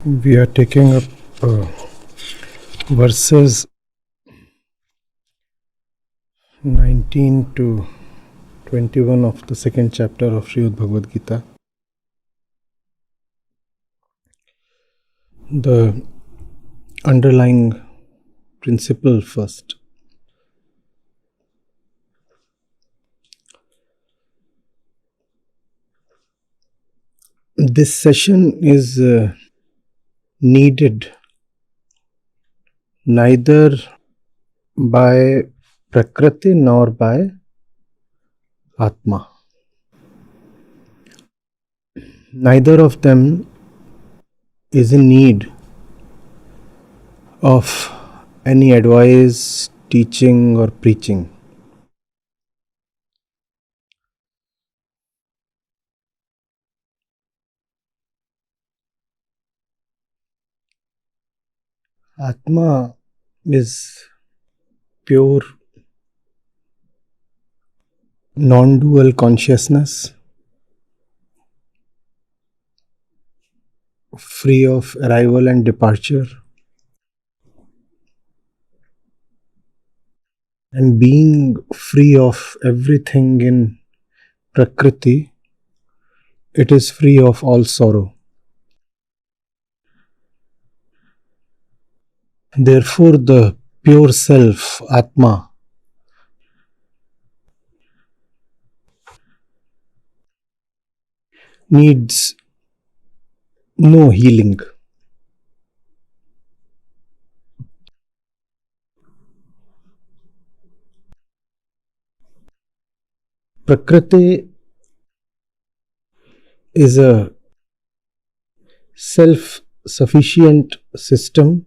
We are taking up verses 19 to 21 of the second chapter of Srimad Bhagavad Gita. The underlying principle first. This session is needed neither by Prakriti nor by Atma. Neither of them is in need of any advice, teaching or preaching. Atma is pure non-dual consciousness, free of arrival and departure, and being free of everything in Prakriti, it is free of all sorrow. Therefore, the pure self, Atma, needs no healing. Prakriti is a self-sufficient system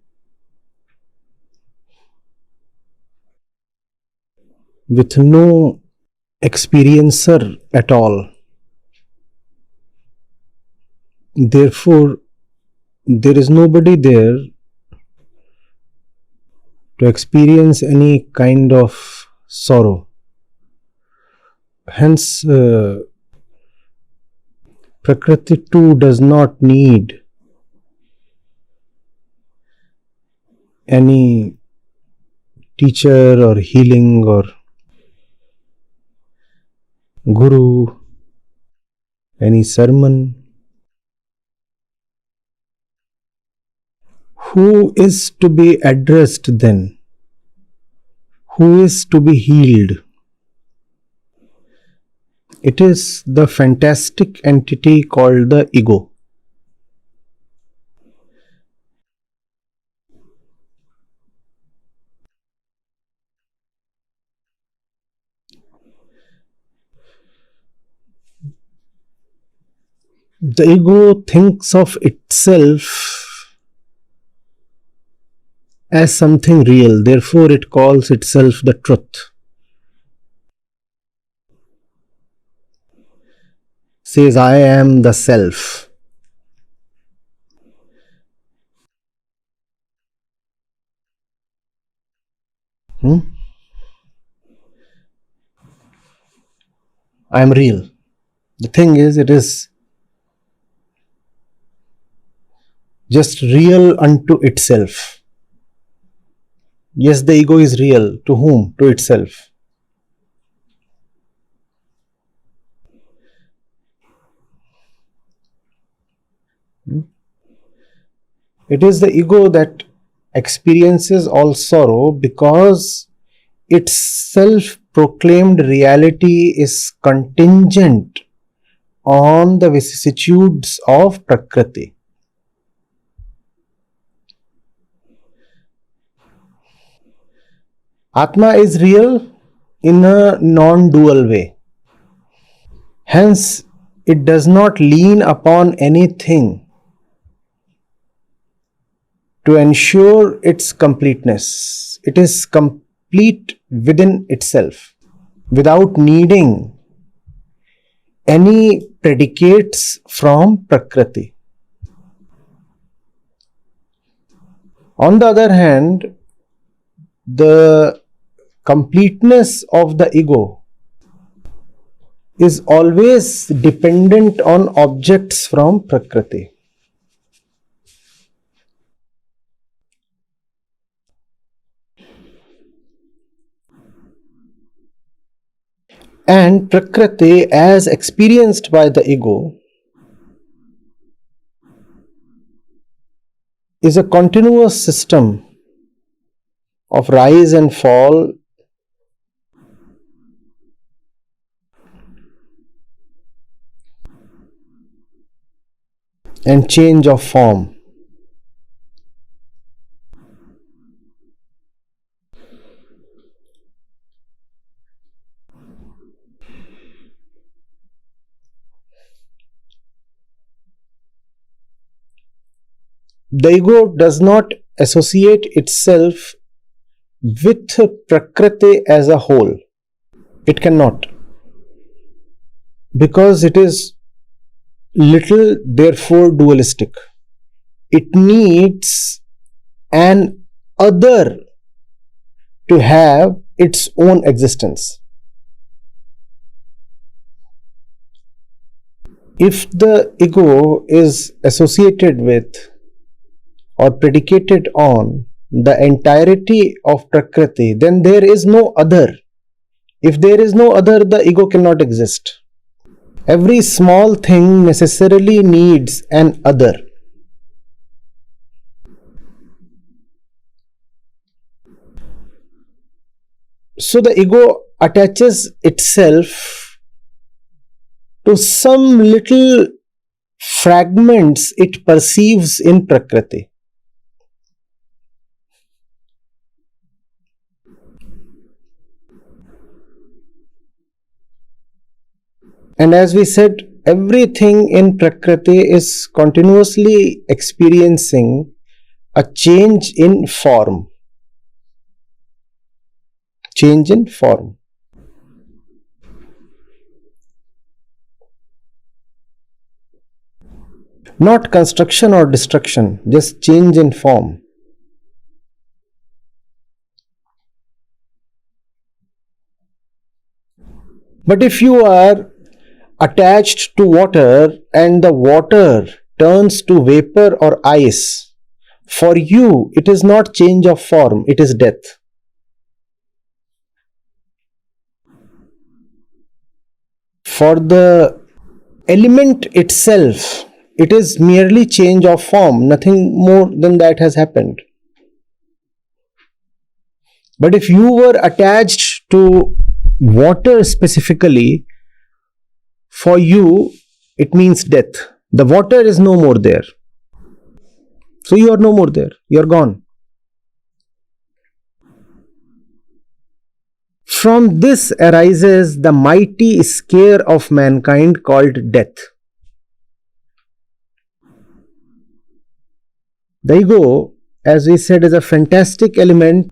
with no experiencer at all. Therefore, there is nobody there to experience any kind of sorrow. Hence, Prakriti too does not need any teacher or healing or guru, any sermon. Who is to be addressed then? Who is to be healed? It is the fantastic entity called the ego. The ego thinks of itself as something real, therefore it calls itself the truth. Says, I am the self. I am real. The thing is, it is just real unto itself. Yes, the ego is real. To whom? To itself. It is the ego that experiences all sorrow because its self-proclaimed reality is contingent on the vicissitudes of Prakriti. Atma is real in a non-dual way. Hence, it does not lean upon anything to ensure its completeness. It is complete within itself without needing any predicates from Prakriti. On the other hand, the completeness of the ego is always dependent on objects from Prakriti. And Prakriti, as experienced by the ego, is a continuous system of rise and fall, and change of form. The ego does not associate itself with Prakriti as a whole. It cannot, because it is little, therefore dualistic. It needs an other to have its own existence. If the ego is associated with or predicated on the entirety of Prakriti, then there is no other. If there is no other, the ego cannot exist. Every small thing necessarily needs an other. So the ego attaches itself to some little fragments it perceives in Prakriti. And as we said, everything in Prakriti is continuously experiencing a change in form. Change in form. Not construction or destruction, just change in form. But if you are attached to water and the water turns to vapor or ice, for you it is not change of form, it is death. For the element itself, it is merely change of form, nothing more than that has happened. But if you were attached to water specifically, for you it means death. The water is no more there. So you are no more there. You are gone. From this arises the mighty scare of mankind called death. The ego, as we said, is a fantastic element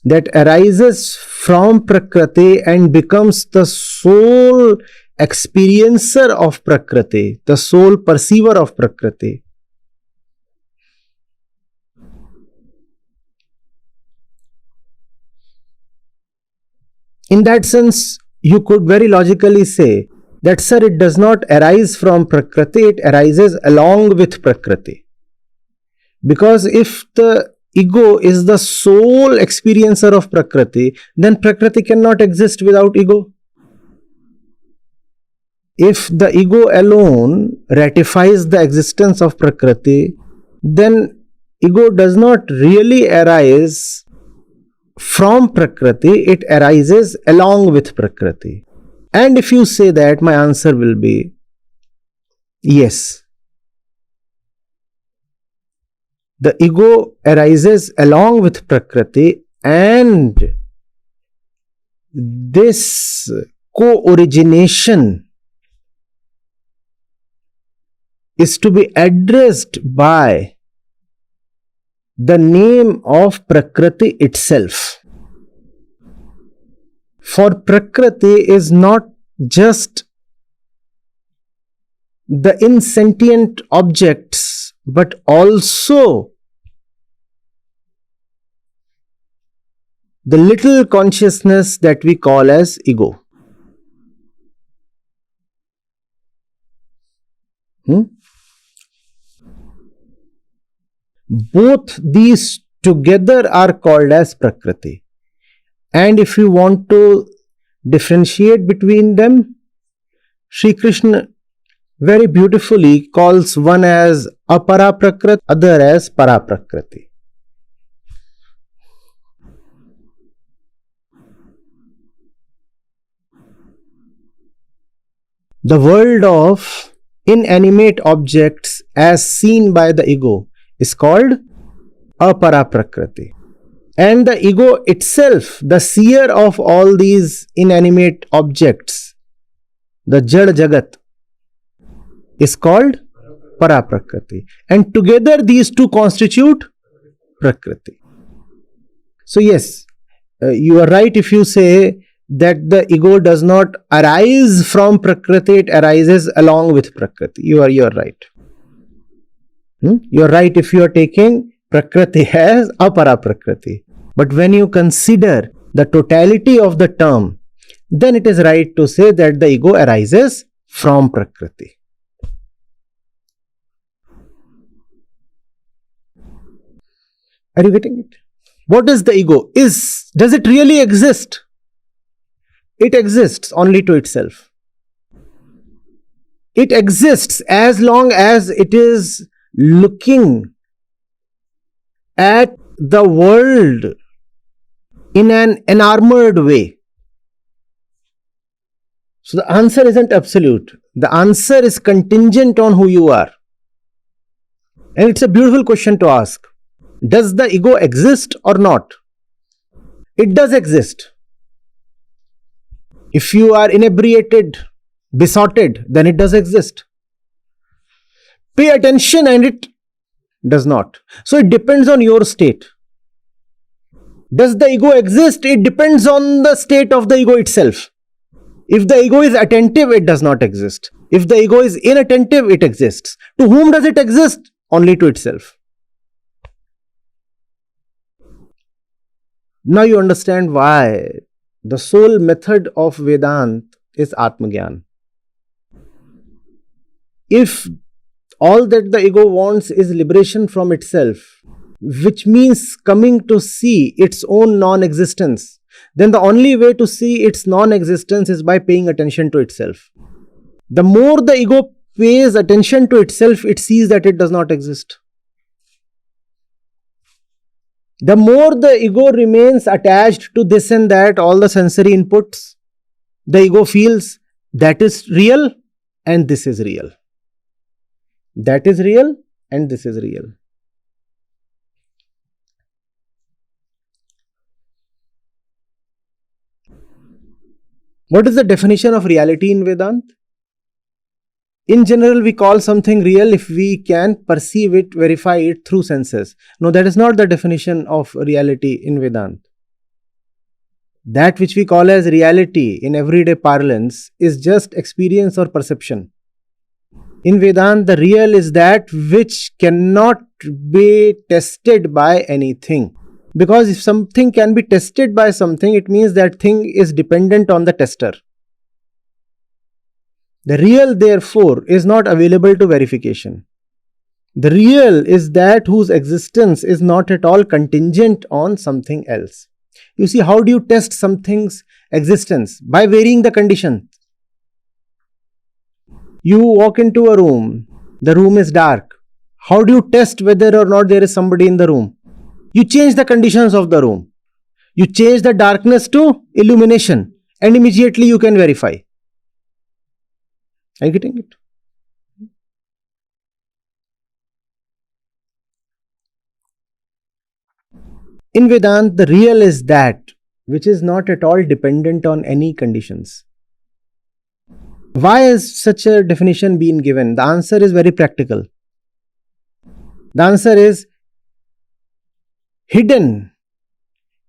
that arises from Prakriti and becomes the sole experiencer of Prakriti, the sole perceiver of Prakriti. In that sense, you could very logically say that, sir, it does not arise from Prakriti, it arises along with Prakriti. Because if the ego is the sole experiencer of Prakriti, then Prakriti cannot exist without ego. If the ego alone ratifies the existence of Prakriti, then ego does not really arise from Prakriti, it arises along with Prakriti. And if you say that, my answer will be yes. The ego arises along with Prakriti, and this co-origination is to be addressed by the name of Prakriti itself. For Prakriti is not just the insentient objects, but also the little consciousness that we call as ego. Both these together are called as Prakriti. And if you want to differentiate between them, Sri Krishna very beautifully calls one as apara prakriti, other as para prakriti. The world of inanimate objects as seen by the ego is called apara prakriti. And the ego itself, the seer of all these inanimate objects, the Jad Jagat, is called para prakriti. And together these two constitute prakriti. So yes, you are right if you say that the ego does not arise from prakriti, it arises along with prakriti. You are right. You are right if you are taking prakriti as apara prakriti. But when you consider the totality of the term, then it is right to say that the ego arises from prakriti. Are you getting it? What is the ego? Does it really exist? It exists only to itself. It exists as long as it is looking at the world in an enarmored way. So the answer isn't absolute. The answer is contingent on who you are. And it's a beautiful question to ask. Does the ego exist or not? It does exist. If you are inebriated, besotted, then it does exist. Pay attention and it does not. So it depends on your state. Does the ego exist? It depends on the state of the ego itself. If the ego is attentive, it does not exist. If the ego is inattentive, it exists. To whom does it exist? Only to itself. Now you understand why the sole method of Vedanta is Atma Gyan. If all that the ego wants is liberation from itself, which means coming to see its own non-existence, then the only way to see its non-existence is by paying attention to itself. The more the ego pays attention to itself, it sees that it does not exist. The more the ego remains attached to this and that, all the sensory inputs, the ego feels that is real and this is real. That is real and this is real. What is the definition of reality in Vedanta? In general, we call something real if we can perceive it, verify it through senses. No, that is not the definition of reality in Vedanta. That which we call as reality in everyday parlance is just experience or perception. In Vedanta, the real is that which cannot be tested by anything. Because if something can be tested by something, it means that thing is dependent on the tester. The real, therefore, is not available to verification. The real is that whose existence is not at all contingent on something else. You see, how do you test something's existence? By varying the condition. You walk into a room, the room is dark. How do you test whether or not there is somebody in the room? You change the conditions of the room. You change the darkness to illumination and immediately you can verify. Are you getting it? In Vedanta, the real is that which is not at all dependent on any conditions. Why has such a definition been given? The answer is very practical. The answer is hidden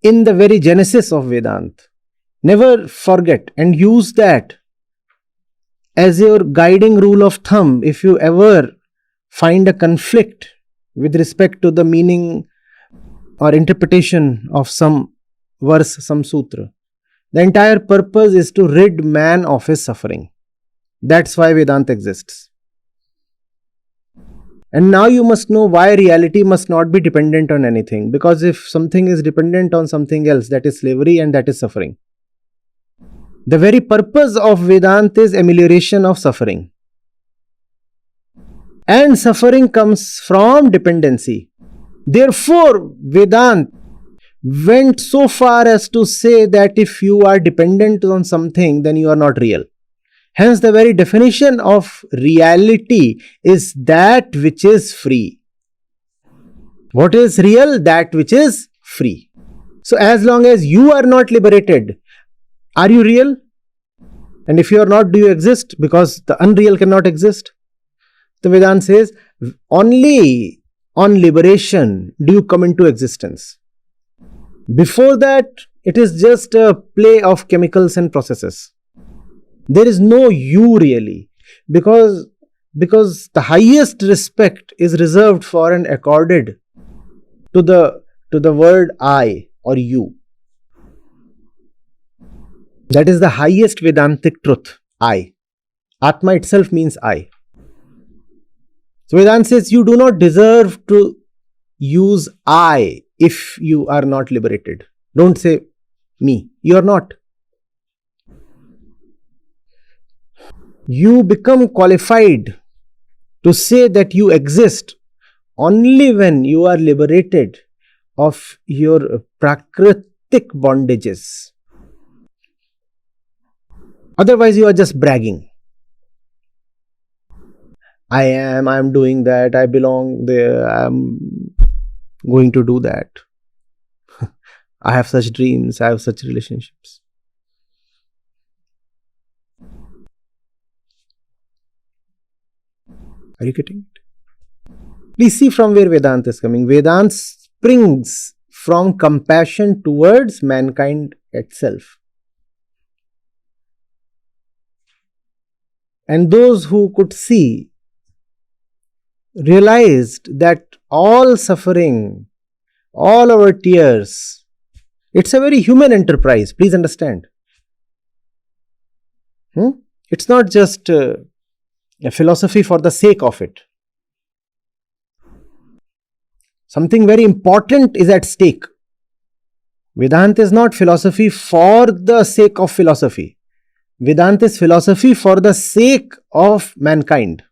in the very genesis of Vedanta. Never forget and use that as your guiding rule of thumb. If you ever find a conflict with respect to the meaning or interpretation of some verse, some sutra, the entire purpose is to rid man of his suffering. That's why Vedanta exists. And now you must know why reality must not be dependent on anything. Because if something is dependent on something else, that is slavery and that is suffering. The very purpose of Vedanta is amelioration of suffering. And suffering comes from dependency. Therefore, Vedanta went so far as to say that if you are dependent on something, then you are not real. Hence, the very definition of reality is that which is free. What is real? That which is free. So, as long as you are not liberated, are you real? And if you are not, do you exist? Because the unreal cannot exist. The Vedanta says, only on liberation do you come into existence. Before that, it is just a play of chemicals and processes. There is no you really, because the highest respect is reserved for and accorded to the word I or you. That is the highest Vedantic truth, I. Atma itself means I. So Vedanta says you do not deserve to use I if you are not liberated. Don't say me. You are not. You become qualified to say that you exist only when you are liberated of your Prakritic bondages. Otherwise, you are just bragging. I am doing that, I belong there, I am going to do that. I have such dreams, I have such relationships. Are you getting it? Please see from where Vedanta is coming. Vedanta springs from compassion towards mankind itself. And those who could see realized that all suffering, all our tears, it's a very human enterprise. Please understand. It's not just a philosophy for the sake of it. Something very important is at stake. Vedanta is not philosophy for the sake of philosophy. Vedanta is philosophy for the sake of mankind.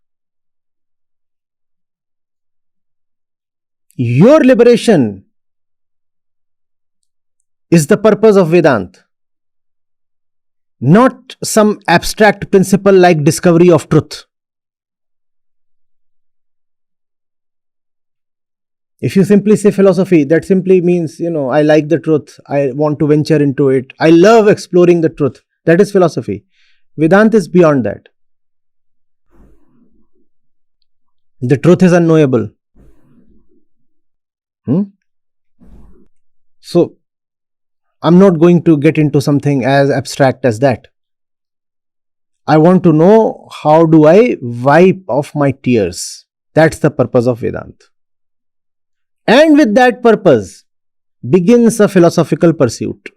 Your liberation is the purpose of Vedanta, not some abstract principle like discovery of truth. If you simply say philosophy, that simply means, I like the truth, I want to venture into it, I love exploring the truth. That is philosophy. Vedanta is beyond that. The truth is unknowable. So, I'm not going to get into something as abstract as that. I want to know how do I wipe off my tears. That's the purpose of Vedanta. And with that purpose begins a philosophical pursuit.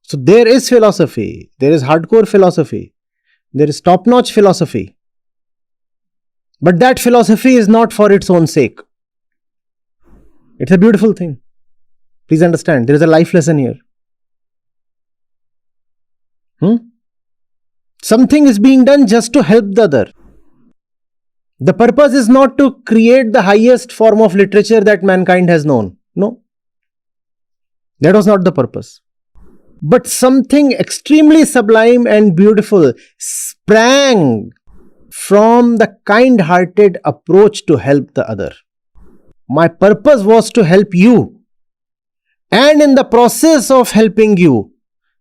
So there is philosophy, there is hardcore philosophy, there is top-notch philosophy. But that philosophy is not for its own sake. It's a beautiful thing. Please understand, there is a life lesson here. Something is being done just to help the other. The purpose is not to create the highest form of literature that mankind has known. No. That was not the purpose. But something extremely sublime and beautiful sprang from the kind-hearted approach to help the other. My purpose was to help you. And in the process of helping you,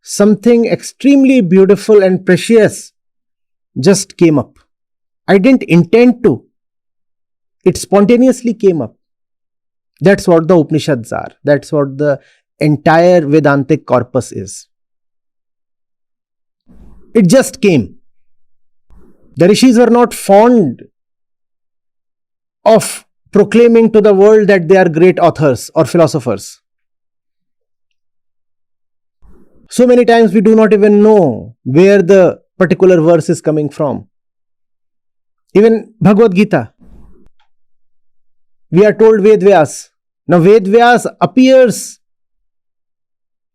something extremely beautiful and precious just came up. I didn't intend to. It spontaneously came up. That's what the Upanishads are. That's what the entire Vedantic corpus is. It just came. The rishis were not fond of proclaiming to the world that they are great authors or philosophers. So many times we do not even know where the particular verse is coming from. Even Bhagavad Gita, we are told Ved Vyas. Now Ved Vyas appears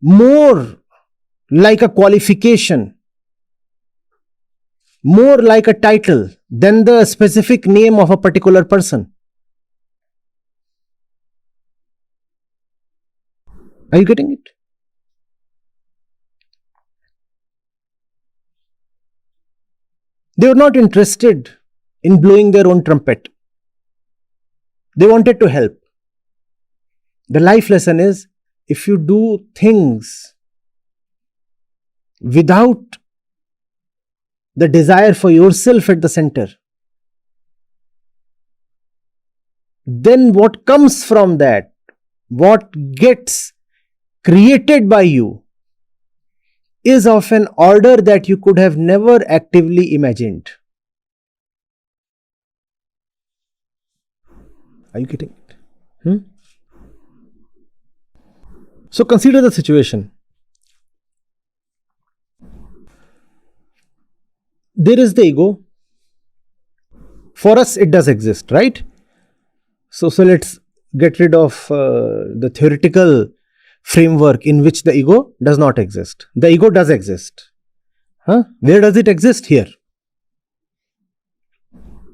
more like a qualification more like a title than the specific name of a particular person. Are you getting it? They were not interested in blowing their own trumpet. They wanted to help. The life lesson is, if you do things without the desire for yourself at the center, then what comes from that, what gets created by you, is of an order that you could have never actively imagined. Are you getting it? So consider the situation. There is the ego. For us, it does exist, right? So let's get rid of the theoretical framework in which the ego does not exist. The ego does exist. Where does it exist? Here.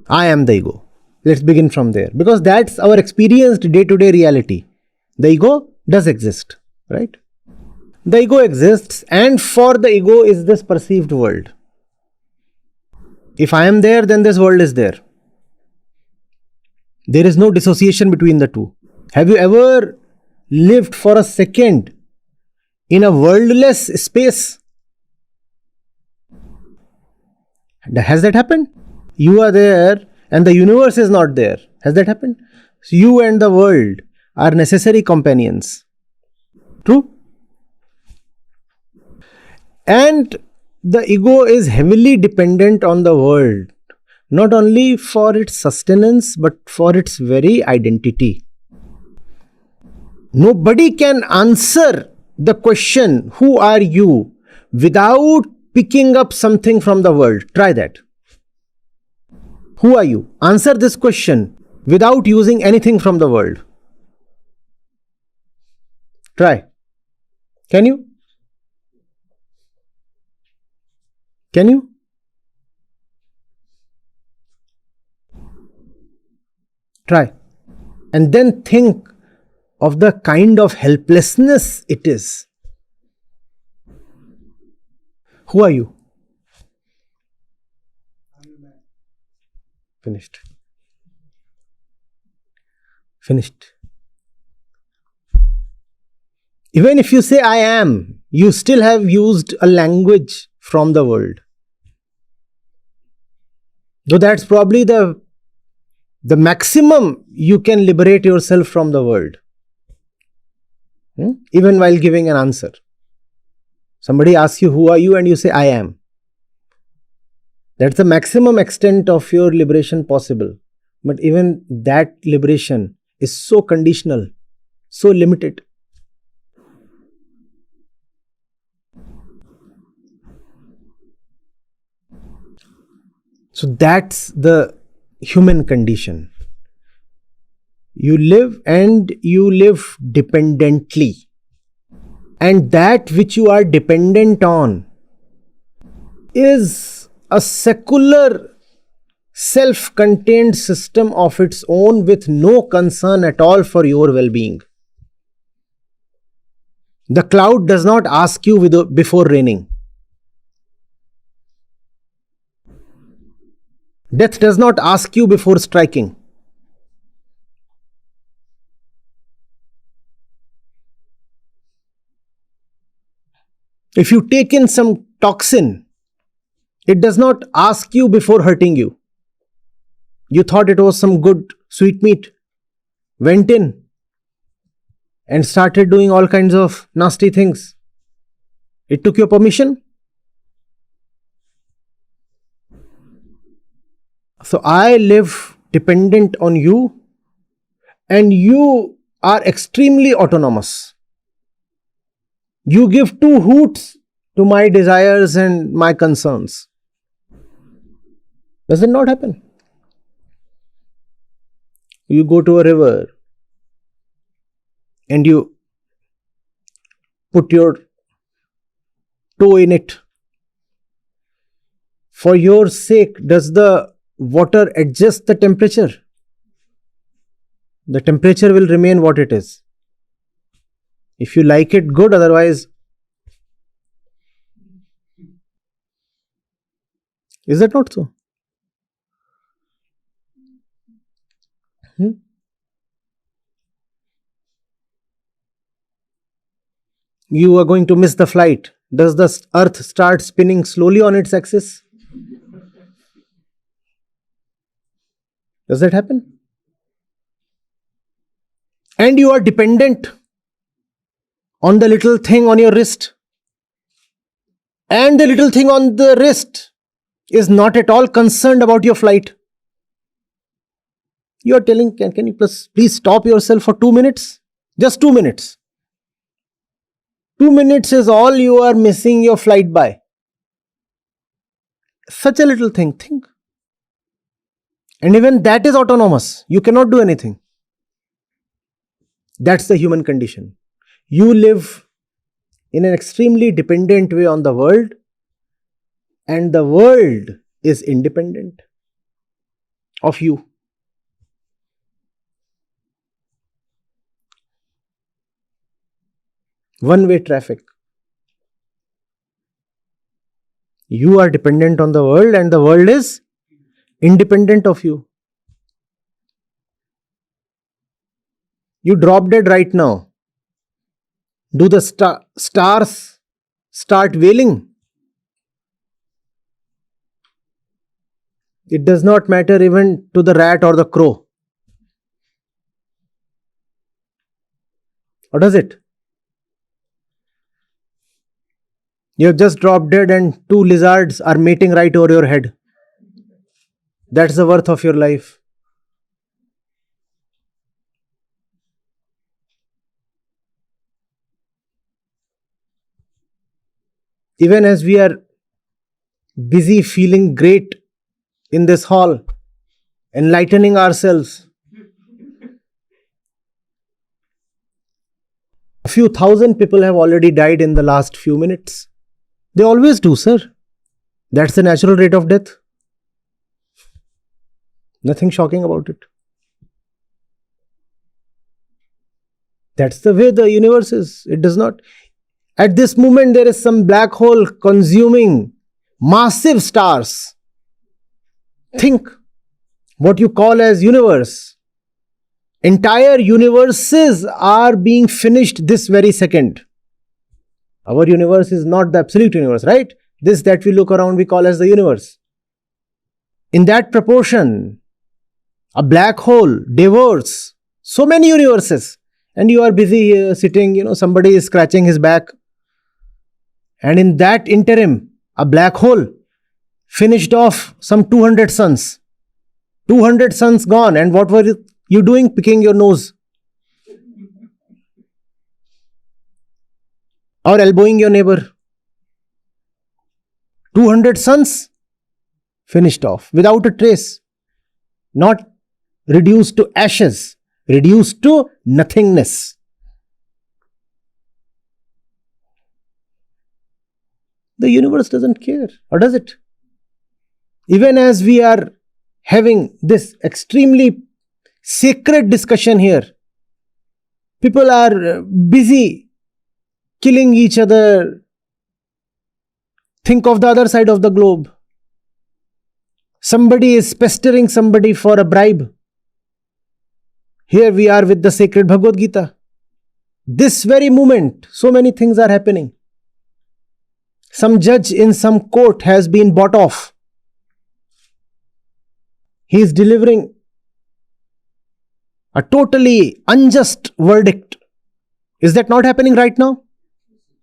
I am the ego. Let's begin from there, because that's our experienced day-to-day reality. The ego does exist, right? The ego exists, and for the ego is this perceived world. If I am there, then this world is there. There is no dissociation between the two. Have you ever lived for a second in a worldless space? Has that happened? You are there and the universe is not there. Has that happened? So you and the world are necessary companions. True? And the ego is heavily dependent on the world, not only for its sustenance but for its very identity. Nobody can answer the question, who are you, without picking up something from the world. Try that. Who are you? Answer this question without using anything from the world. Try. Can you? Can you? Try. And then think of the kind of helplessness it is. Who are you? Finished. Finished. Even if you say I am, you still have used a language from the world. Though that's probably the maximum you can liberate yourself from the world. Even while giving an answer. Somebody asks you, who are you? And you say, I am. That's the maximum extent of your liberation possible. But even that liberation is so conditional, so limited. So that's the human condition. You live and you live dependently. And that which you are dependent on is a secular, self-contained system of its own with no concern at all for your well-being. The cloud does not ask you before raining. Death does not ask you before striking. If you take in some toxin, it does not ask you before hurting you. You thought it was some good sweetmeat, went in and started doing all kinds of nasty things. It took your permission. So I live dependent on you, and you are extremely autonomous. You give two hoots to my desires and my concerns. Does it not happen? You go to a river and you put your toe in it. For your sake, does the water adjust the temperature? The temperature will remain what it is. If you like it, good, otherwise. Is that not so? You are going to miss the flight. Does the earth start spinning slowly on its axis? Does that happen? And you are dependent on the little thing on your wrist. And the little thing on the wrist is not at all concerned about your flight. You are telling, can you please stop yourself for 2 minutes? Just 2 minutes. 2 minutes is all you are missing your flight by. Such a little thing, think. And even that is autonomous. You cannot do anything. That's the human condition. You live in an extremely dependent way on the world, and the world is independent of you. One-way traffic. You are dependent on the world, and the world is independent of you. You drop dead right now. Do the stars start wailing? It does not matter even to the rat or the crow. Or does it? You have just dropped dead and 2 lizards are mating right over your head. That's the worth of your life. Even as we are busy feeling great in this hall, enlightening ourselves, a few thousand people have already died in the last few minutes. They always do, sir. That's the natural rate of death. Nothing shocking about it. That's the way the universe is. It does not. At this moment, there is some black hole consuming massive stars. Think what you call as universe. Entire universes are being finished this very second. Our universe is not the absolute universe, right? This that we look around, we call as the universe. In that proportion, a black hole devours so many universes. And you are busy here sitting, somebody is scratching his back. And in that interim, a black hole finished off some 200 suns. 200 suns gone. And what were you doing? Picking your nose. Or elbowing your neighbor. 200 suns finished off without a trace. Not reduced to ashes. Reduced to nothingness. The universe doesn't care, or does it? Even as we are having this extremely sacred discussion here, people are busy killing each other. Think of the other side of the globe. Somebody is pestering somebody for a bribe. Here we are with the sacred Bhagavad Gita. This very moment, so many things are happening. Some judge in some court has been bought off. He is delivering a totally unjust verdict. Is that not happening right now?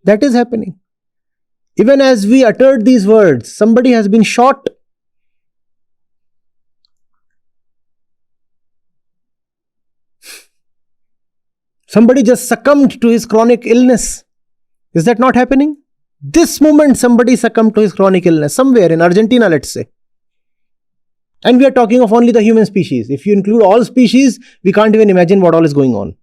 That is happening. Even as we uttered these words, somebody has been shot. Somebody just succumbed to his chronic illness. Is that not happening? This moment somebody succumbed to his chronic illness, somewhere in Argentina, let's say. And we are talking of only the human species. If you include all species, we can't even imagine what all is going on.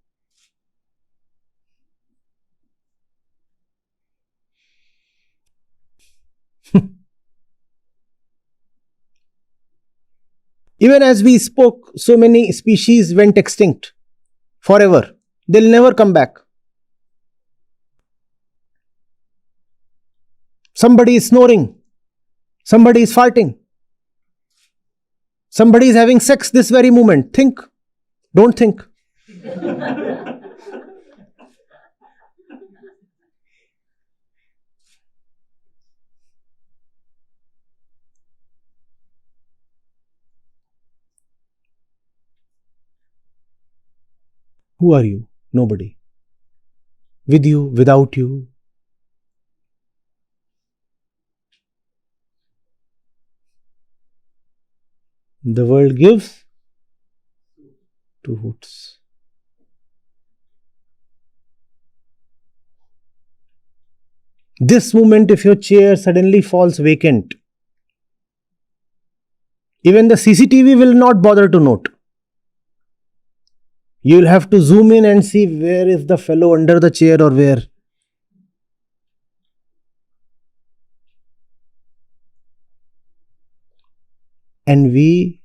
Even as we spoke, so many species went extinct forever. They'll never come back. Somebody is snoring. Somebody is farting. Somebody is having sex this very moment. Think. Don't think. Who are you? Nobody. With you, without you. The world gives two hoots. This moment, if your chair suddenly falls vacant, even the CCTV will not bother to note. You will have to zoom in and see where is the fellow under the chair or where. And we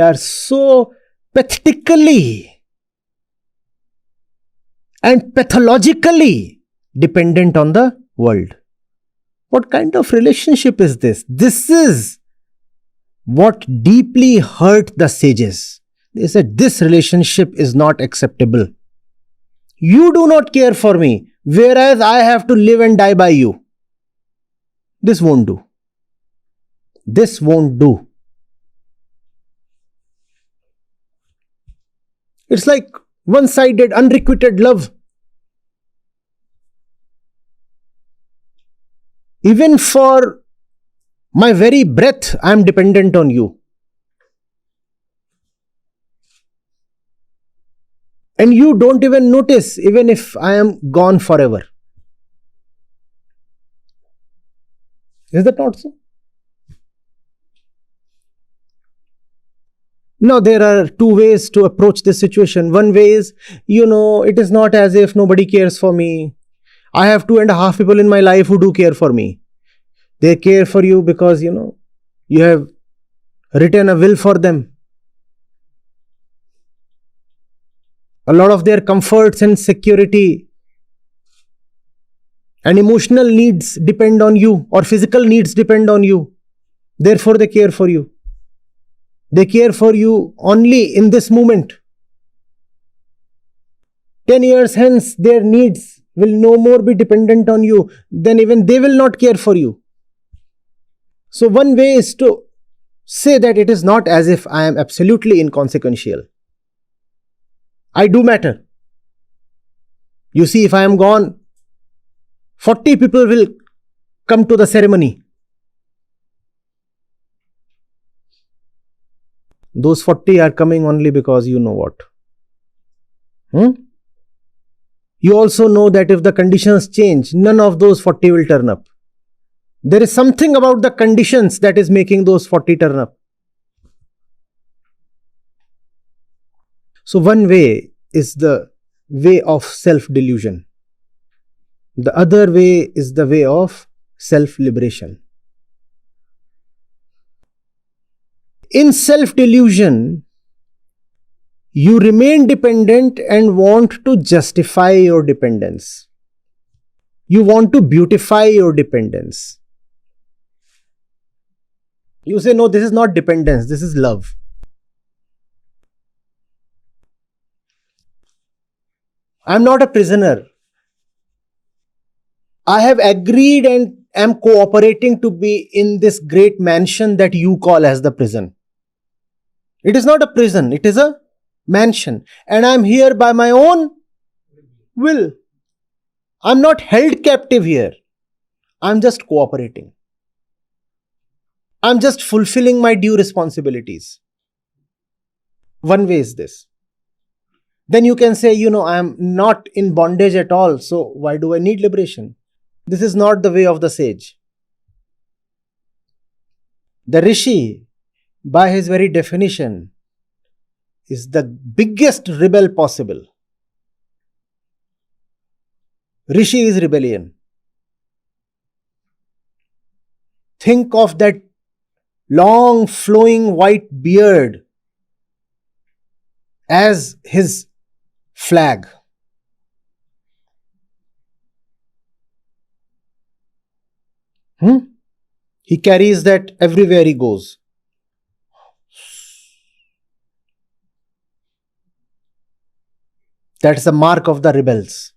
are so pathetically and pathologically dependent on the world. What kind of relationship is this? This is what deeply hurt the sages. They said, this relationship is not acceptable. You do not care for me, whereas I have to live and die by you. This won't do. This won't do. It's like one-sided, unrequited love. Even for my very breath, I am dependent on you. And you don't even notice, even if I am gone forever. Is that not so? Now, there are two ways to approach this situation. One way is, it is not as if nobody cares for me. I have 2.5 people in my life who do care for me. They care for you because, you have written a will for them. A lot of their comforts and security and emotional needs depend on you, or physical needs depend on you. Therefore, they care for you. They care for you only in this moment. 10 years hence, their needs will no more be dependent on you. Then even they will not care for you. So one way is to say that it is not as if I am absolutely inconsequential. I do matter. You see, if I am gone, 40 people will come to the ceremony. Those 40 are coming only because you know what. You also know that if the conditions change, none of those 40 will turn up. There is something about the conditions that is making those 40 turn up. So one way is the way of self-delusion. The other way is the way of self-liberation. In self-delusion, you remain dependent and want to justify your dependence. You want to beautify your dependence. You say, no, this is not dependence, this is love. I am not a prisoner. I have agreed and am cooperating to be in this great mansion that you call as the prison. It is not a prison, it is a mansion. And I am here by my own will. I am not held captive here. I am just cooperating. I am just fulfilling my due responsibilities. One way is this. Then you can say, I am not in bondage at all, so why do I need liberation? This is not the way of the sage. The rishi, by his very definition, is the biggest rebel possible. Rishi is rebellion. Think of that long flowing white beard as his flag. He carries that everywhere he goes. That's the mark of the rebels.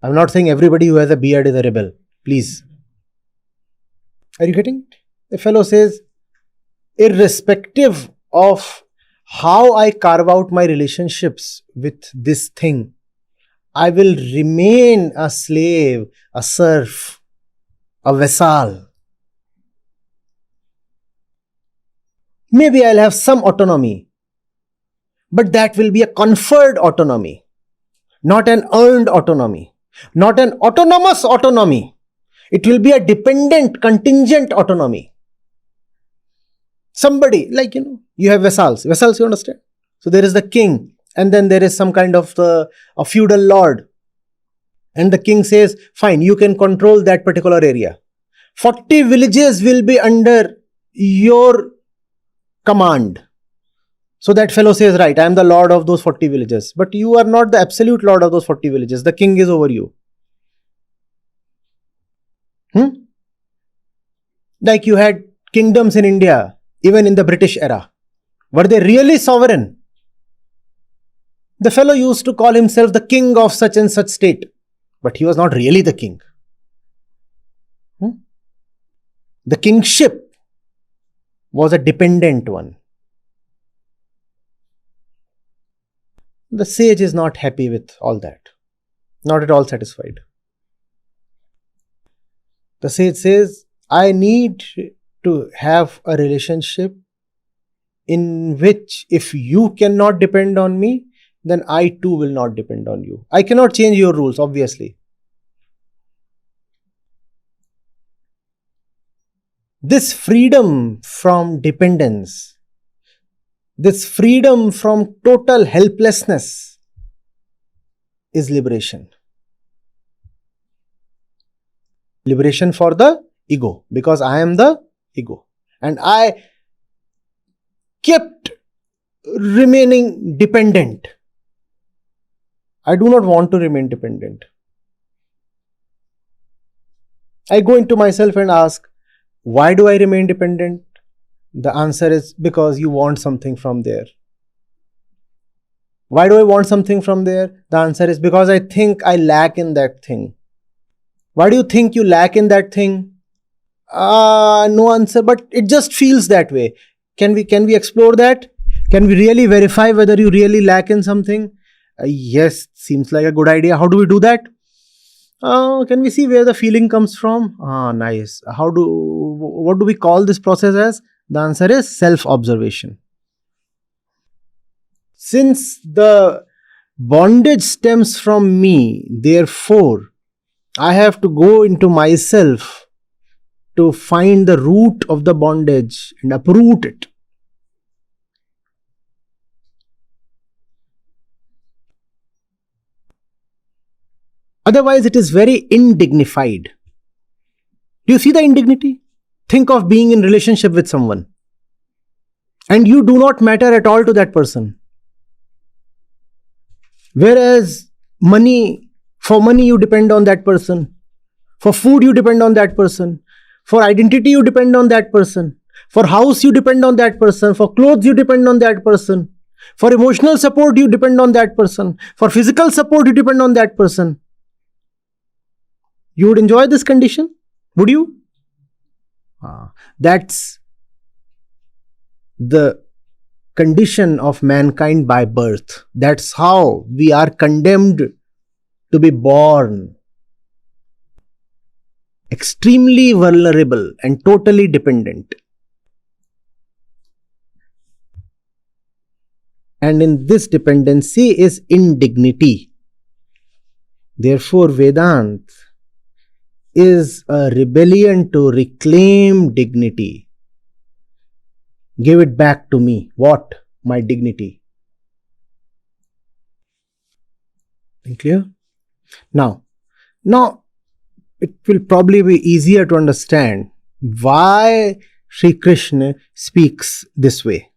I'm not saying everybody who has a beard is a rebel. Please. Are you getting it? The fellow says, irrespective of how I carve out my relationships with this thing, I will remain a slave, a serf, a vassal. Maybe I'll have some autonomy, but that will be a conferred autonomy, not an earned autonomy, not an autonomous autonomy. It will be a dependent, contingent autonomy. Somebody, like, you have vassals. Vassals, you understand? So there is the king, and then there is some kind of a feudal lord. And the king says, fine, you can control that particular area. 40 villages will be under your command. So that fellow says, right, I am the lord of those 40 villages. But you are not the absolute lord of those 40 villages. The king is over you. Like you had kingdoms in India, even in the British era. Were they really sovereign? The fellow used to call himself the king of such and such state. But he was not really the king. The kingship was a dependent one. The sage is not happy with all that. Not at all satisfied. The sage says, I need to have a relationship in which if you cannot depend on me, then I too will not depend on you. I cannot change your rules, obviously. This freedom from dependence, this freedom from total helplessness is liberation. Liberation for the ego, because I am the ego. And I kept remaining dependent. I do not want to remain dependent. I go into myself and ask, why do I remain dependent? The answer is because you want something from there. Why do I want something from there? The answer is because I think I lack in that thing. Why do you think you lack in that thing? No answer, but it just feels that way. Can we explore that? Can we really verify whether you really lack in something? Yes, seems like a good idea. How do we do that? Can we see where the feeling comes from? Nice. What do we call this process as? The answer is self-observation. Since the bondage stems from me, therefore, I have to go into myself to find the root of the bondage and uproot it. Otherwise, it is very indignified. Do you see the indignity? Think of being in relationship with someone and you do not matter at all to that person. Whereas for money you depend on that person. For food you depend on that person. For identity you depend on that person. For house you depend on that person. For clothes you depend on that person. For emotional support you depend on that person. For physical support you depend on that person. You would enjoy this condition? Would you? That's the condition of mankind by birth. That's how we are condemned to be born. Extremely vulnerable and totally dependent. And in this dependency is indignity. Therefore, Vedanta is a rebellion to reclaim dignity. Give it back to me. What? My dignity. Clear? Now, it will probably be easier to understand Why Sri Krishna speaks this way.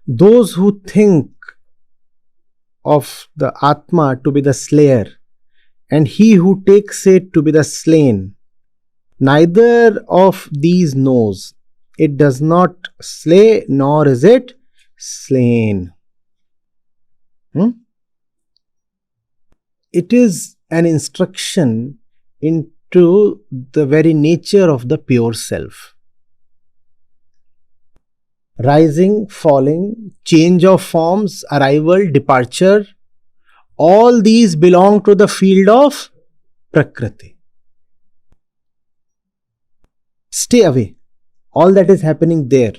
Those who think of the Atma to be the slayer and he who takes it to be the slain, neither of these knows. It does not slay nor is it slain. It is an instruction into the very nature of the pure self. Rising, falling, change of forms, arrival, departure, all these belong to the field of Prakriti. Stay away. All that is happening there,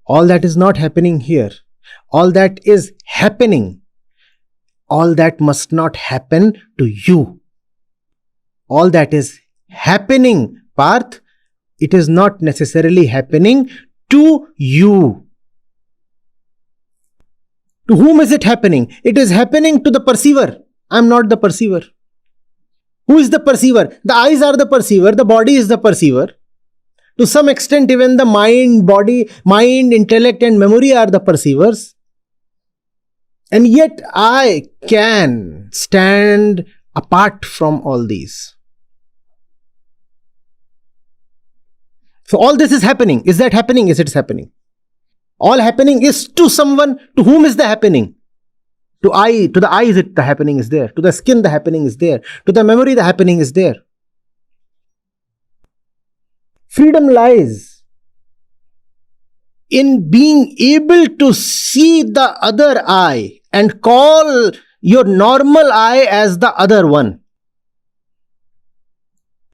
all that is not happening here, all that is happening, all that must not happen to you. All that is happening, Parth, it is not necessarily happening to you. To whom is it happening? It is happening to the perceiver. I am not the perceiver. Who is the perceiver? The eyes are the perceiver, the body is the perceiver. To some extent, even the mind, body, mind, intellect and memory are the perceivers. And yet I can stand apart from all these. So all this is happening. Is that happening? Yes, it's happening. All happening is to someone. To whom is the happening? To the eyes, the happening is there. To the skin, the happening is there. To the memory, the happening is there. Freedom lies in being able to see the other eye and call your normal eye as the other one.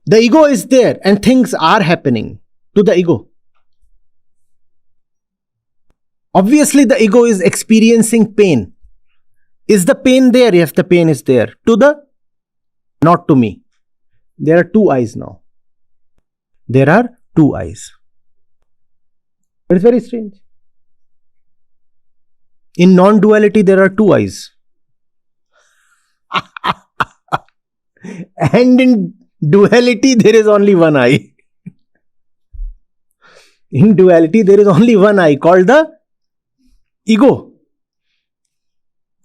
The ego is there and things are happening to the ego. Obviously, the ego is experiencing pain. Is the pain there? Yes, the pain is there. Not to me. There are two eyes now. There are two eyes. It's very strange. In non-duality, there are two eyes. And in duality, there is only one eye. In duality, there is only one eye called the ego.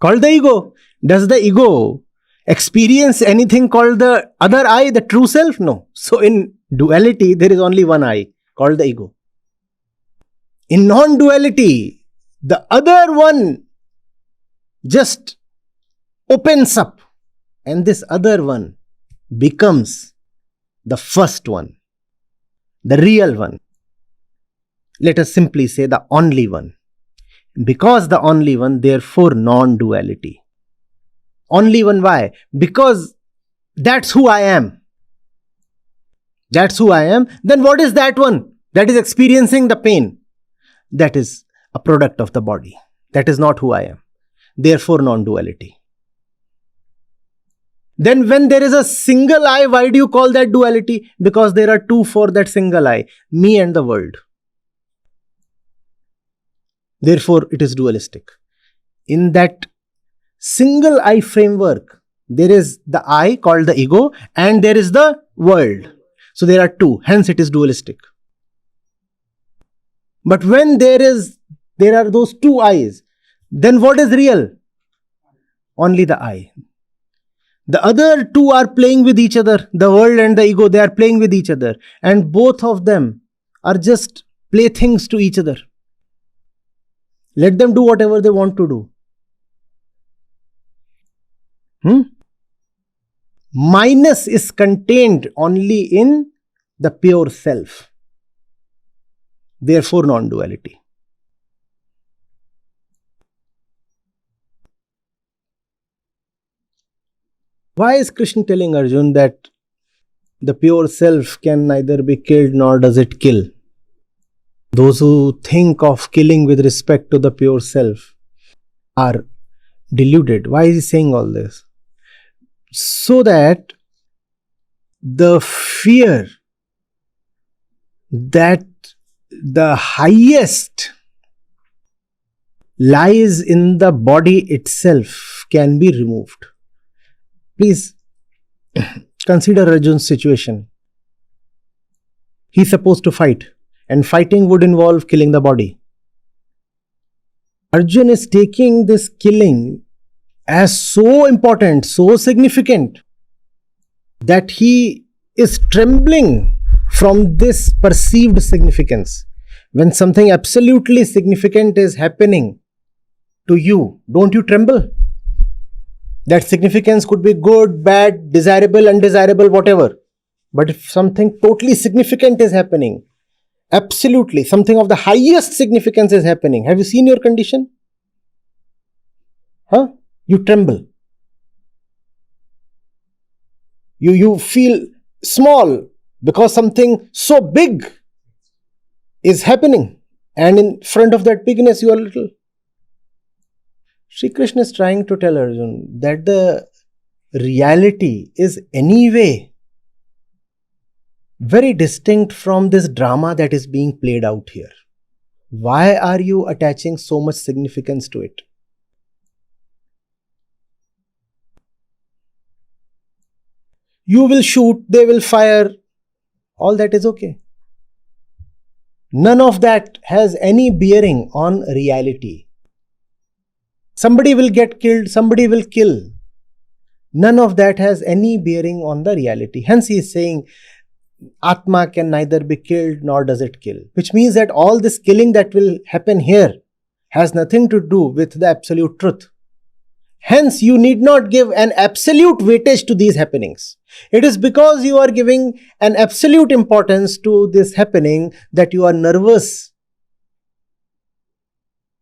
Called the ego. Does the ego experience anything called the other eye, the true self? No. So in duality, there is only one eye called the ego. In non-duality, the other one just opens up and this other one becomes the first one, the real one. Let us simply say the only one. Because the only one, therefore non-duality. Only one, why? Because that's who I am. That's who I am. Then what is that one that is experiencing the pain? That is a product of the body. That is not who I am. Therefore non-duality. Then when there is a single I, why do you call that duality? Because there are two for that single I, me and the world. Therefore it is dualistic. In that single I framework, there is the I called the ego and there is the world. So there are two, hence it is dualistic. But when there are those two eyes, then what is real? Only the I. The other two are playing with each other. The world and the ego, they are playing with each other. And both of them are just playthings to each other. Let them do whatever they want to do. Minus is contained only in the pure self. Therefore non-duality. Why is Krishna telling Arjun that the pure self can neither be killed nor does it kill? Those who think of killing with respect to the pure self are deluded. Why is he saying all this? So that the fear that the highest lies in the body itself can be removed. Please Consider Arjun's situation. He's supposed to fight, and fighting would involve killing the body. Arjun is taking this killing as so important, so significant, that he is trembling from this perceived significance. When something absolutely significant is happening to you, don't you tremble? That significance could be good, bad, desirable, undesirable, whatever. But if something totally significant is happening, absolutely, something of the highest significance is happening, have you seen your condition? You tremble. You feel small because something so big is happening, and in front of that bigness you are little. Sri Krishna is trying to tell Arjun that the reality is anyway very distinct from this drama that is being played out here. Why are you attaching so much significance to it? You will shoot, they will fire, all that is okay. None of that has any bearing on reality. Somebody will get killed, somebody will kill. None of that has any bearing on the reality. Hence he is saying, Atma can neither be killed nor does it kill. Which means that all this killing that will happen here has nothing to do with the absolute truth. Hence you need not give an absolute weightage to these happenings. It is because you are giving an absolute importance to this happening that you are nervous.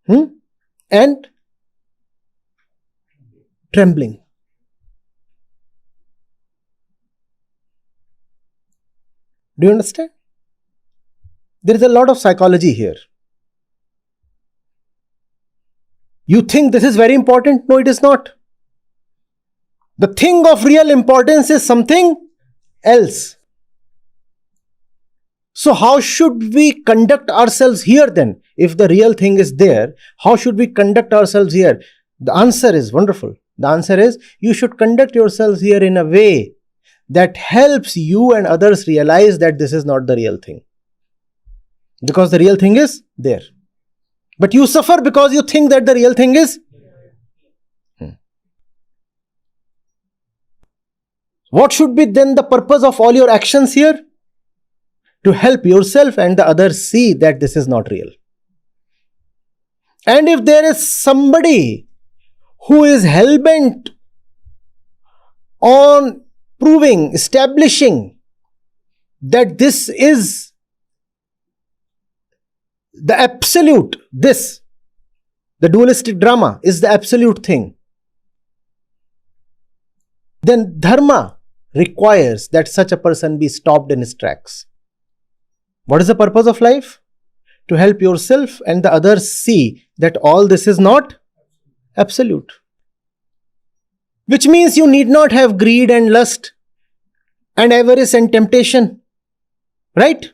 And trembling. Do you understand? There is a lot of psychology here. You think this is very important? No, it is not. The thing of real importance is something else. So how should we conduct ourselves here then? If the real thing is there, how should we conduct ourselves here? The answer is wonderful. The answer is you should conduct yourselves here in a way that helps you and others realize that this is not the real thing. Because the real thing is there. But you suffer because you think that the real thing is. What should be then the purpose of all your actions here? To help yourself and the others see that this is not real. And if there is somebody who is hell-bent on proving, establishing that this is the absolute, the dualistic drama is the absolute thing, then Dharma requires that such a person be stopped in his tracks. What is the purpose of life? To help yourself and the others see that all this is not absolute. Which means you need not have greed and lust and avarice and temptation. Right?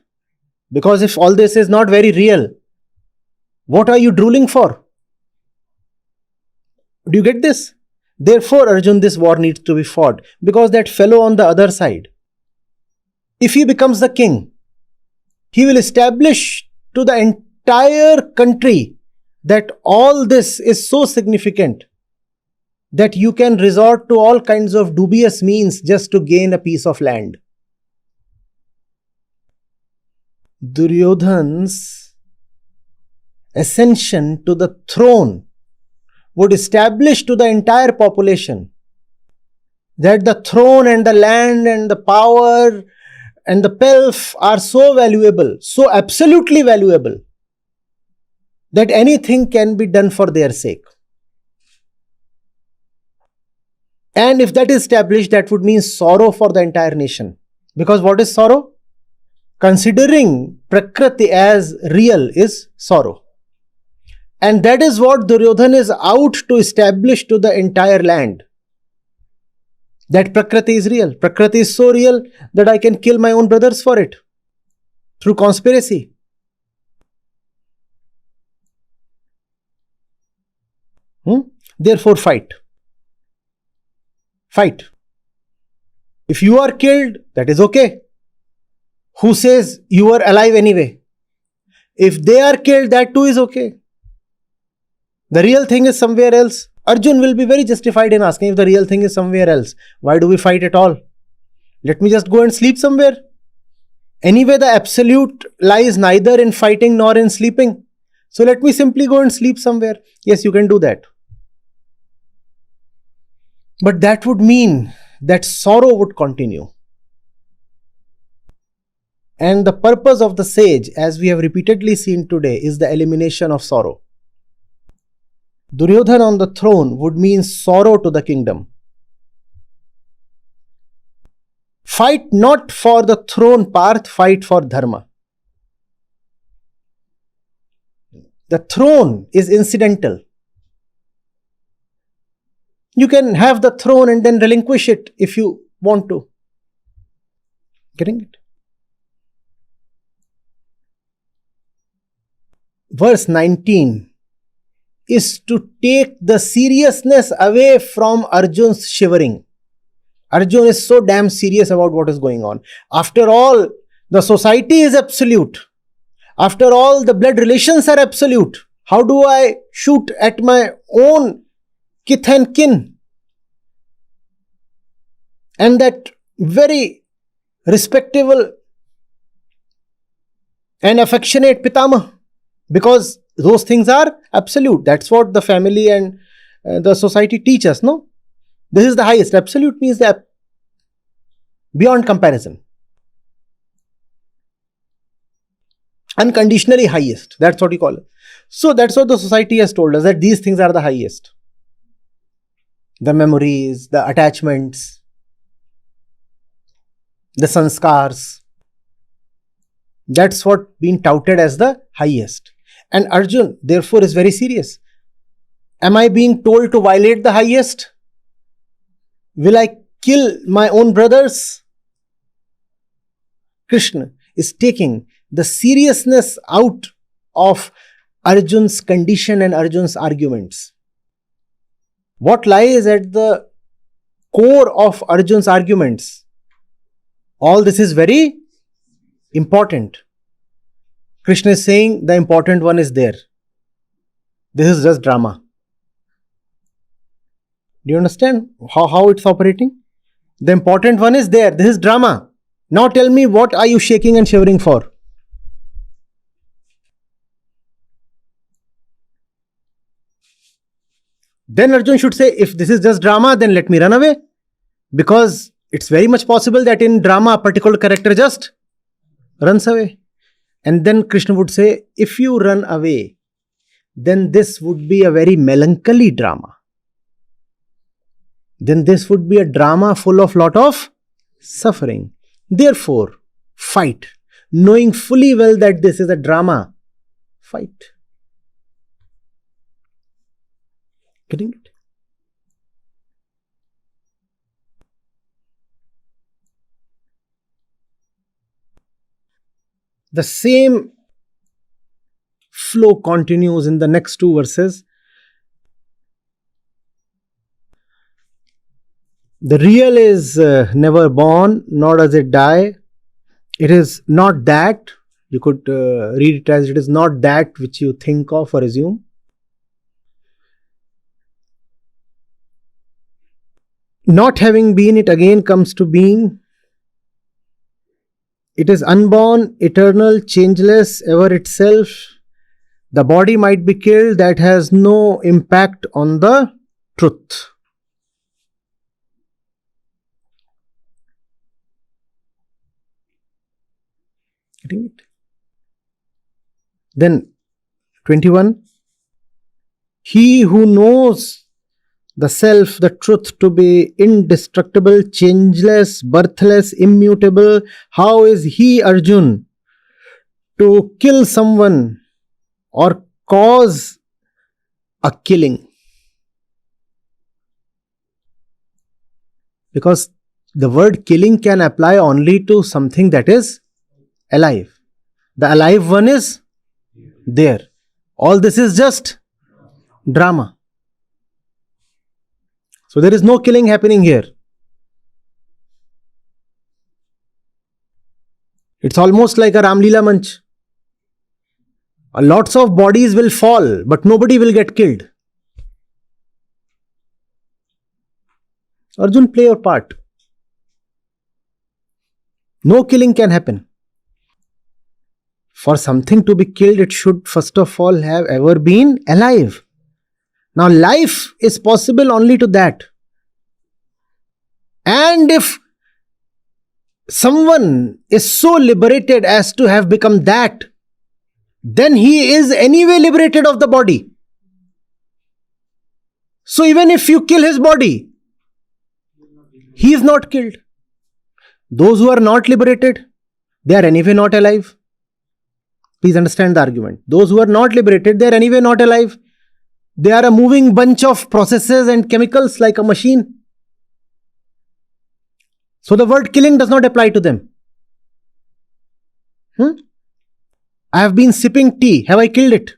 Because if all this is not very real, what are you drooling for? Do you get this? Therefore, Arjun, this war needs to be fought. Because that fellow on the other side, if he becomes the king, he will establish to the entire country that all this is so significant that you can resort to all kinds of dubious means just to gain a piece of land. Duryodhan's ascension to the throne would establish to the entire population that the throne and the land and the power and the pelf are so valuable, so absolutely valuable, that anything can be done for their sake. And if that is established, that would mean sorrow for the entire nation. Because what is sorrow? Considering Prakriti as real is sorrow. And that is what Duryodhana is out to establish to the entire land. That Prakriti is real. Prakriti is so real that I can kill my own brothers for it. Through conspiracy. Therefore fight. Fight. If you are killed, that is okay. Who says you are alive anyway? If they are killed, that too is okay. The real thing is somewhere else. Arjun will be very justified in asking if the real thing is somewhere else. Why do we fight at all? Let me just go and sleep somewhere. Anyway, the absolute lies neither in fighting nor in sleeping. So let me simply go and sleep somewhere. Yes, you can do that. But that would mean that sorrow would continue. And the purpose of the sage, as we have repeatedly seen today, is the elimination of sorrow. Duryodhana on the throne would mean sorrow to the kingdom. Fight not for the throne path, fight for Dharma. The throne is incidental. You can have the throne and then relinquish it if you want to. Getting it? Verse 19 is to take the seriousness away from Arjun's shivering. Arjun is so damn serious about what is going on. After all, the society is absolute. After all, the blood relations are absolute. How do I shoot at my own kith and kin? And that very respectable and affectionate Pitama. Because those things are absolute. That's what the family and the society teach us, no? This is the highest. Absolute means that beyond comparison. Unconditionally highest. That's what we call it. So that's what the society has told us, that these things are the highest. The memories, the attachments, the sanskars. That's what been touted as the highest. And Arjun, therefore, is very serious. Am I being told to violate the highest? Will I kill my own brothers? Krishna is taking the seriousness out of Arjun's condition and Arjun's arguments. What lies at the core of Arjun's arguments? All this is very important. Krishna is saying the important one is there. This is just drama. Do you understand how it's operating? The important one is there. This is drama. Now tell me, what are you shaking and shivering for? Then Arjun should say, if this is just drama, then let me run away. Because it's very much possible that in drama, a particular character just runs away. And then Krishna would say, if you run away, then this would be a very melancholy drama. Then this would be a drama full of lot of suffering. Therefore, fight. Knowing fully well that this is a drama, fight. Getting it? The same flow continues in the next two verses. The real is never born, nor does it die. It is not that. You could read it as, it is not that which you think of or assume. Not having been, it again comes to being. It is unborn, eternal, changeless, ever itself. The body might be killed, that has no impact on the truth. Getting it? Then 21. He who knows the self, the truth to be indestructible, changeless, birthless, immutable, how is he, Arjun, to kill someone or cause a killing? Because the word killing can apply only to something that is alive. The alive one is there. All this is just drama. So there is no killing happening here. It's almost like a Ramlila Manch. Lots of bodies will fall, but nobody will get killed. Arjun, play your part. No killing can happen. For something to be killed, it should first of all have ever been alive. Now, life is possible only to that. And if someone is so liberated as to have become that, then he is anyway liberated of the body. So even if you kill his body, he is not killed. Those who are not liberated, they are anyway not alive. Please understand the argument. Those who are not liberated, they are anyway not alive. They are a moving bunch of processes and chemicals like a machine. So the word killing does not apply to them. I have been sipping tea. Have I killed it?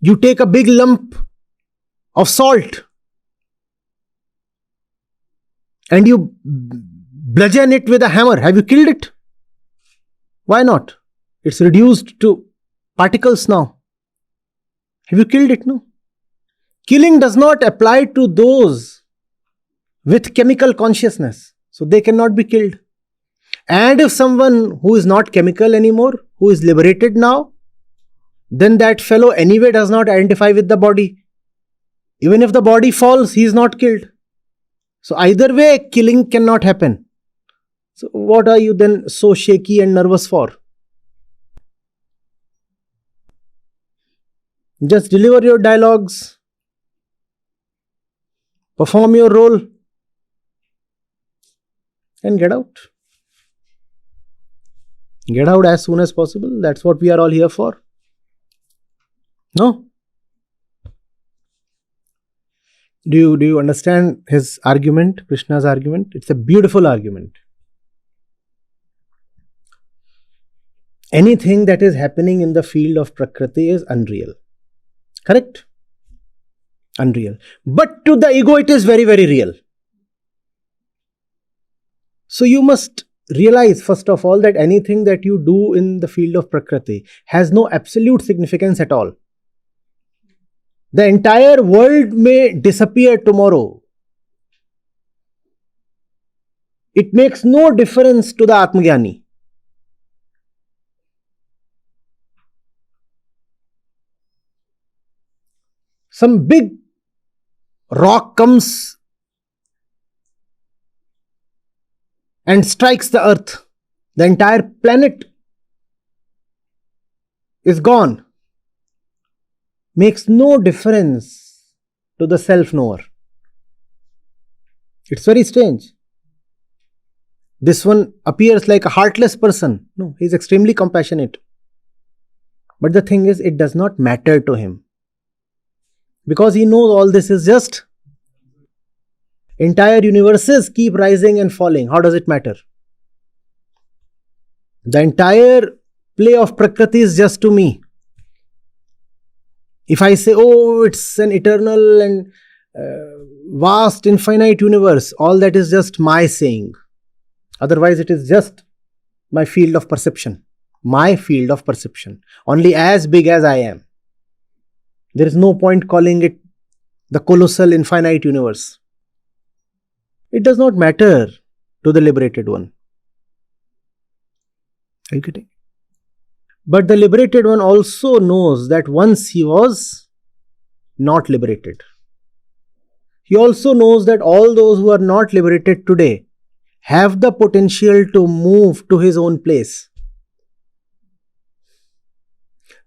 You take a big lump of salt and you bludgeon it with a hammer. Have you killed it? Why not? It's reduced to particles now. Have you killed it? No. Killing does not apply to those with chemical consciousness. So they cannot be killed. And if someone who is not chemical anymore, who is liberated now, then that fellow anyway does not identify with the body. Even if the body falls, he is not killed. So either way, killing cannot happen. So what are you then so shaky and nervous for? Just deliver your dialogues, perform your role, and get out. Get out as soon as possible. That's what we are all here for. No? Do you understand his argument, Krishna's argument? It's a beautiful argument. Anything that is happening in the field of Prakriti is unreal. Correct? Unreal. But to the ego, it is very, very real. So you must realize, first of all, that anything that you do in the field of Prakriti has no absolute significance at all. The entire world may disappear tomorrow. It makes no difference to the Atmagyani. Some big rock comes and strikes the earth. The entire planet is gone. Makes no difference to the self-knower. It's very strange. This one appears like a heartless person. No, he is extremely compassionate. But the thing is, it does not matter to him. Because he knows all this is just entire universes keep rising and falling. How does it matter? The entire play of Prakriti is just to me. If I say, oh, it's an eternal and vast, infinite universe, all that is just my saying. Otherwise, it is just my field of perception. My field of perception. Only as big as I am. There is no point calling it the colossal infinite universe. It does not matter to the liberated one. Are you getting? But the liberated one also knows that once he was not liberated. He also knows that all those who are not liberated today have the potential to move to his own place.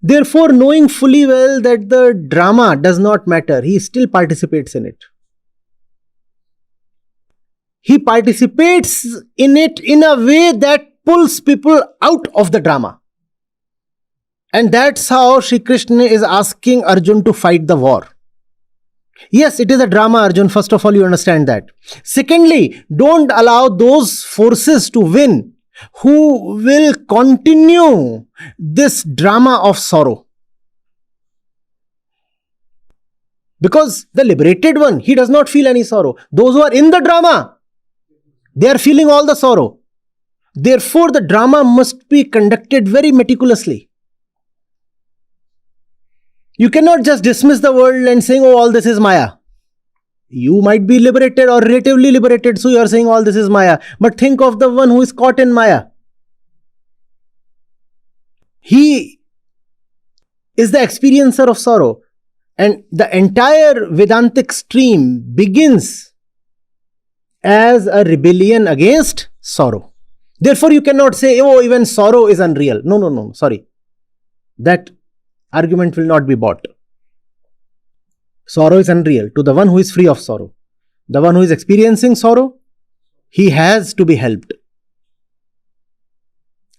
Therefore, knowing fully well that the drama does not matter, he still participates in it. He participates in it in a way that pulls people out of the drama. And that's how Sri Krishna is asking Arjun to fight the war. Yes, it is a drama, Arjun. First of all, you understand that. Secondly, don't allow those forces to win who will continue this drama of sorrow. Because the liberated one, he does not feel any sorrow. Those who are in the drama, they are feeling all the sorrow. Therefore, the drama must be conducted very meticulously. You cannot just dismiss the world and saying, oh, all this is Maya. You might be liberated or relatively liberated, so you are saying all this is Maya. But think of the one who is caught in Maya. He is the experiencer of sorrow. And the entire Vedantic stream begins as a rebellion against sorrow. Therefore, you cannot say, oh, even sorrow is unreal. No, sorry. That argument will not be bought. Sorrow is unreal to the one who is free of sorrow. The one who is experiencing sorrow, he has to be helped.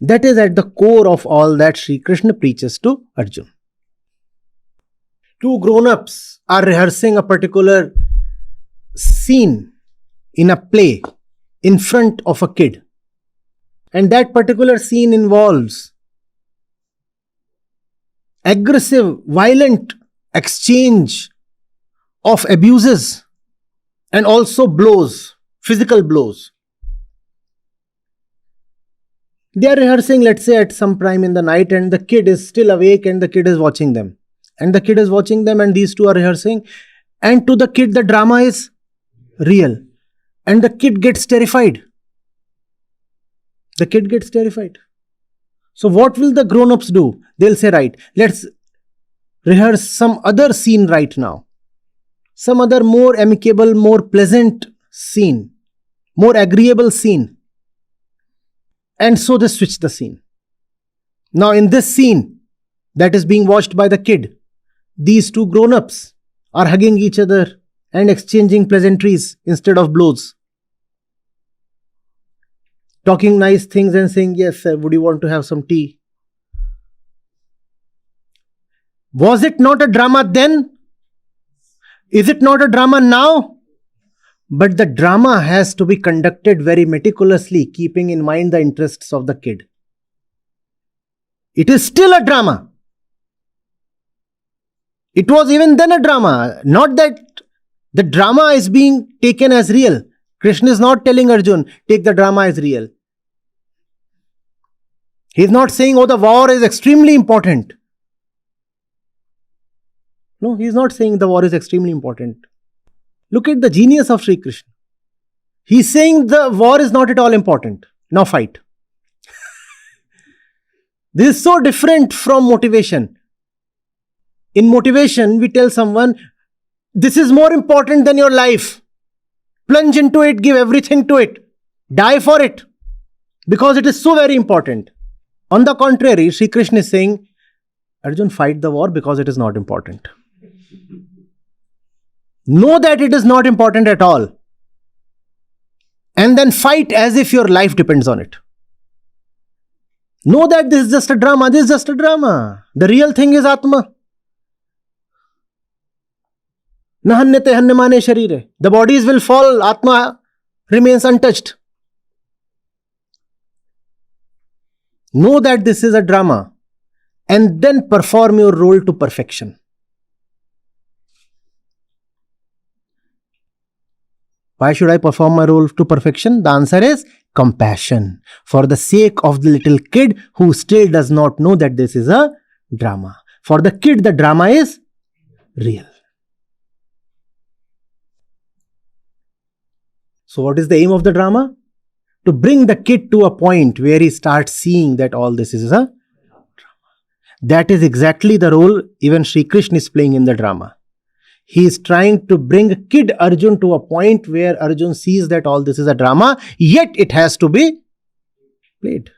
That is at the core of all that Sri Krishna preaches to Arjun. Two grown-ups are rehearsing a particular scene in a play in front of a kid. And that particular scene involves aggressive, violent exchange of abuses and also blows, physical blows. They are rehearsing, let's say, at some time in the night, and the kid is still awake and the kid is watching them. And the kid is watching them and these two are rehearsing. And to the kid, the drama is real. And the kid gets terrified. The kid gets terrified. So what will the grown-ups do? They'll say, right, let's rehearse some other scene right now. Some other more amicable, more pleasant scene. More agreeable scene. And so they switch the scene. Now in this scene that is being watched by the kid, these two grown-ups are hugging each other and exchanging pleasantries instead of blows. Talking nice things and saying, yes, sir, would you want to have some tea? Was it not a drama then? Is it not a drama now? But the drama has to be conducted very meticulously, keeping in mind the interests of the kid. It is still a drama. It was even then a drama. Not that the drama is being taken as real. Krishna is not telling Arjun, take the drama as real. He is not saying, oh, the war is extremely important. No, he is not saying the war is extremely important. Look at the genius of Sri Krishna. He is saying the war is not at all important. Now fight. This is so different from motivation. In motivation, we tell someone, this is more important than your life. Plunge into it, give everything to it. Die for it. Because it is so very important. On the contrary, Sri Krishna is saying, Arjun, fight the war because it is not important. Know that it is not important at all. And then fight as if your life depends on it. Know that this is just a drama. This is just a drama. The real thing is Atma. Nahanyate hanyamane sharire. The bodies will fall. Atma remains untouched. Know that this is a drama. And then perform your role to perfection. Why should I perform my role to perfection? The answer is compassion. For the sake of the little kid who still does not know that this is a drama. For the kid, the drama is real. So what is the aim of the drama? To bring the kid to a point where he starts seeing that all this is a drama. That is exactly the role even Sri Krishna is playing in the drama. He is trying to bring kid Arjun to a point where Arjun sees that all this is a drama, yet it has to be played.